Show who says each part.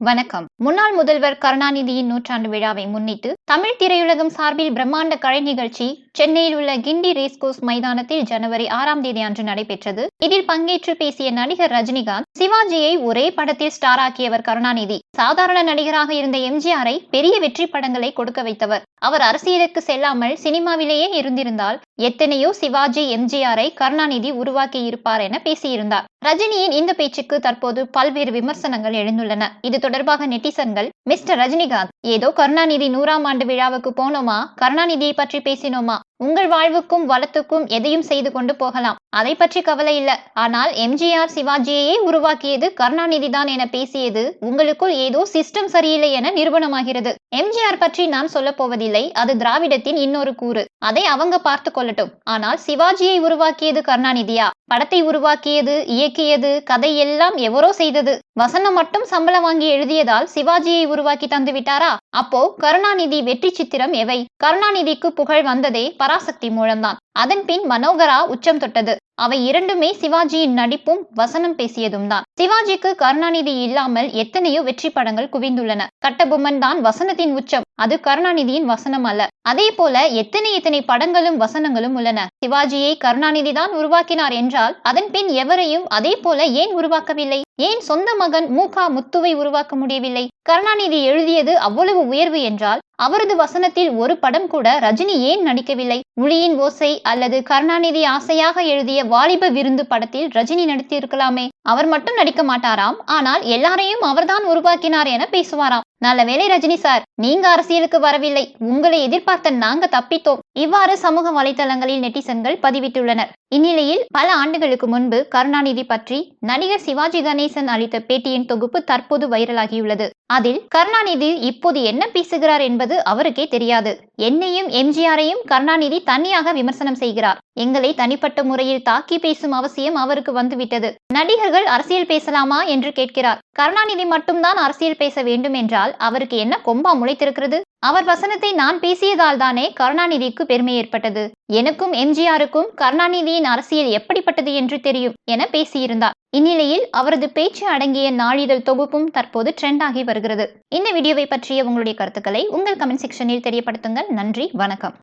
Speaker 1: வணக்கம். முன்னாள் முதல்வர் கருணாநிதியின் நூற்றாண்டு விழாவை முன்னிட்டு தமிழ் திரையுலகம் சார்பில் பிரம்மாண்ட கலை நிகழ்ச்சி சென்னையில் உள்ள கிண்டி ரேஸ்கோர்ஸ் மைதானத்தில் ஜனவரி 6ஆம் தேதி அன்று நடைபெற்றது. இதில் பங்கேற்று பேசிய நடிகர் ரஜினிகாந்த், சிவாஜியை ஒரே படத்தில் ஸ்டார் ஆக்கியவர் கருணாநிதி. சாதாரண நடிகராக இருந்த எம்ஜிஆரை பெரிய வெற்றி படங்களை கொடுக்க வைத்தவர். அவர் அரசியலுக்கு செல்லாமல் சினிமாவிலேயே இருந்திருந்தால் எத்தனையோ சிவாஜி, எம்ஜிஆரை கருணாநிதி உருவாக்கி இருப்பார் என பேசியிருந்தார். ரஜினியின் இந்த பேச்சுக்கு தற்போது பல்வேறு விமர்சனங்கள் எழுந்துள்ளன. இது தொடர்பாக நெட்டிசன்கள், மிஸ்டர் ரஜினிகாந்த், ஏதோ கருணாநிதி 100ஆம் ஆண்டு விழாவுக்கு போனோமா, கருணாநிதியை பற்றி பேசினோமா, உங்கள் வாழ்வுக்கும் வளத்துக்கும் எதையும் செய்து கொண்டு போகலாம், அதை பற்றி கவலை இல்ல. ஆனால் எம்ஜிஆர் சிவாஜியையே உருவாக்கியது கருணாநிதி தான் என பேசியது உங்களுக்குள் ஏதோ சிஸ்டம் சரியில்லை என நிரூபணமாகிறது. எம்ஜிஆர் பற்றி நான் சொல்ல போவதில்லை, அது திராவிடத்தின் இன்னொரு கூறு, அதை அவங்க பார்த்து கொள்ளட்டும். ஆனால் சிவாஜியை உருவாக்கியது கருணாநிதியா? படத்தை உருவாக்கியது, இயக்கியது, கதை எல்லாம் எவரோ செய்தது. வசனம் மட்டும் சம்பளம் வாங்கி எழுதியதால் சிவாஜியை உருவாக்கி தந்து விட்டாரா? அப்போ கருணாநிதி வெற்றி சித்திரம் எவை? கருணாநிதிக்கு புகழ் வந்ததே பராசக்தி மூலம்தான். அதன் பின் மனோகரா உச்சம் தொட்டது. அவை இரண்டுமே சிவாஜியின் நடிப்பும் வசனம் பேசியதும் தான். சிவாஜிக்கு கருணாநிதி இல்லாமல் எத்தனையோ வெற்றி படங்கள் குவிந்துள்ளன. கட்டபொம்மன் தான் வசனத்தின் உச்சம், அது கருணாநிதியின் வசனம் அல்ல. அதே போல எத்தனை படங்களும் வசனங்களும் உள்ளன. சிவாஜியை கருணாநிதி தான் உருவாக்கினார் என்றால் அதன் பின் எவரையும் அதே போல ஏன் உருவாக்கவில்லை? ஏன் சொந்த மகன் மூகா முத்துவை உருவாக்க முடியவில்லை? கருணாநிதி எழுதியது அவ்வளவு உயர்வு என்றால் அவரது வசனத்தில் ஒரு படம் கூட ரஜினி ஏன் நடிக்கவில்லை? உளியின் ஓசை அல்லது கருணாநிதி ஆசையாக எழுதிய வாலிப விருந்து படத்தில் ரஜினி நடித்திருக்கலாமே. அவர் மட்டும் நடிக்க மாட்டாராம், ஆனால் எல்லாரையும் அவர்தான் உருவாக்கினார் என பேசுவாராம். நல்ல வேளை ரஜினி சார், நீங்க அரசியலுக்கு வரவில்லை, உங்களை எதிர்பார்த்த நாங்க தப்பித்தோம். இவ்வாறு சமூக வலைதளங்களில் நெட்டிசன்கள் பதிவிட்டுள்ளனர். இந்நிலையில் பல ஆண்டுகளுக்கு முன்பு கருணாநிதி பற்றி நடிகர் சிவாஜி கணேசன் அளித்த பேட்டியின் தொகுப்பு தற்போது வைரலாகியுள்ளது. அதில் கருணாநிதி இப்போது என்ன பேசுகிறார் என்பது அவருக்கே தெரியாது. என்னையும் எம்ஜிஆரையும் கருணாநிதி தனியாக விமர்சனம் செய்கிறார். எங்களை தனிப்பட்ட முறையில் தாக்கி பேசும் அவசியம் அவருக்கு வந்துவிட்டது. நடிகர்கள் அரசியல் பேசலாமா என்று கேட்கிறார். கருணாநிதி மட்டும்தான் அரசியல் பேச வேண்டும் என்றால் அவருக்கு என்ன கொம்பா முளைத்திருக்கிறது? அவர் வசனத்தை நான் பேசியதால் தானே கருணாநிதிக்கு பெருமை ஏற்பட்டது. எனக்கும் எம்ஜிஆருக்கும் கருணாநிதியின் அரசியல் எப்படிப்பட்டது என்று தெரியும் என பேசியிருந்தார். இந்நிலையில் அவரது பேச்சு அடங்கிய நாளிதழ் தொகுப்பும் தற்போது ட்ரெண்ட் ஆகி வருகிறது. இந்த வீடியோவை பற்றிய உங்களுடைய கருத்துக்களை உங்கள் கமெண்ட் செக்ஷனில் தெரியப்படுத்துங்கள். நன்றி, வணக்கம்.